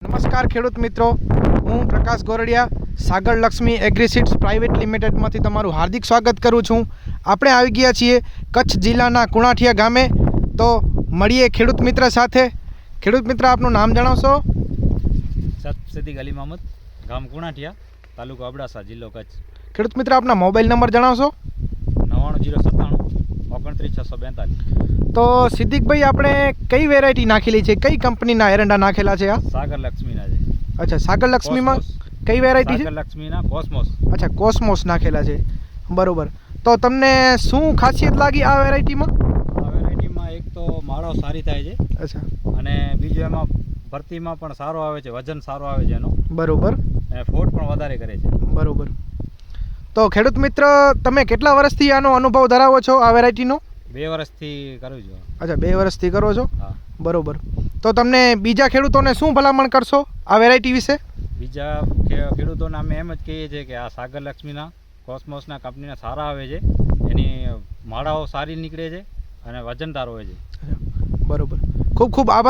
નમસ્કાર ખેડૂત મિત્રો, હું પ્રકાશ ગોરડિયા સાગર લક્ષ્મી એગ્રીસીડ્સ પ્રાઇવેટ લિમિટેડમાંથી તમારું હાર્દિક સ્વાગત કરું છું. આપણે આવી ગયા છીએ કચ્છ જિલ્લાના કુણાઠિયા ગામે. તો મળીએ ખેડૂત મિત્ર સાથે. ખેડૂત મિત્ર, આપનું નામ જણાવશો? સિદ્દીક અલી મહમદ, ગામ કુણાઠિયા, તાલુકો અબડાસા, જિલ્લો કચ્છ. ખેડૂત મિત્ર, આપના મોબાઈલ નંબર જણાવશો? 99097 29642. તો સિદ્દીકભાઈ, આપણે કઈ વેરાયટી નાખેલી છે? કઈ કંપનીના એરંડા નાખેલા છે? આ સાગર લક્ષ્મીના છે. અચ્છા, સાગર લક્ષ્મીમાં કઈ વેરાયટી છે? સાગર લક્ષ્મીના કોસ્મોસ. અચ્છા, કોસ્મોસ નાખેલા છે, બરોબર. તો તમને શું ખાસિયત લાગી આ વેરાયટીમાં? આ વેરાયટીમાં એક તો માળો સારી થાય છે, અચ્છા, અને બીજું એમાં ભરતીમાં પણ સારો આવે છે, વજન સારો આવે છે એનો, બરોબર, અને ફોટ પણ વધારે કરે છે. બરોબર. તો ખેડૂત મિત્ર, તમે કેટલા વર્ષથી આનો અનુભવ ધરાવો છો આ વેરાયટીનો? 2 વર્ષથી કરું છું. અચ્છા, 2 વર્ષથી કરો છો, હા. બરોબર. તો તમને બીજા ખેડૂતોને શું ભલામણ કરશો આ વેરાયટી વિશે? બીજા ખેડૂતોને અમે એમ જ કહીએ છીએ કે આ સાગર લક્ષ્મીના કોસ્મોસના કંપનીના સારા આવે છે, એની માળાઓ સારી નીકળે છે અને વજનદાર હોય છે. બરોબર. ખૂબ ખૂબ આભાર.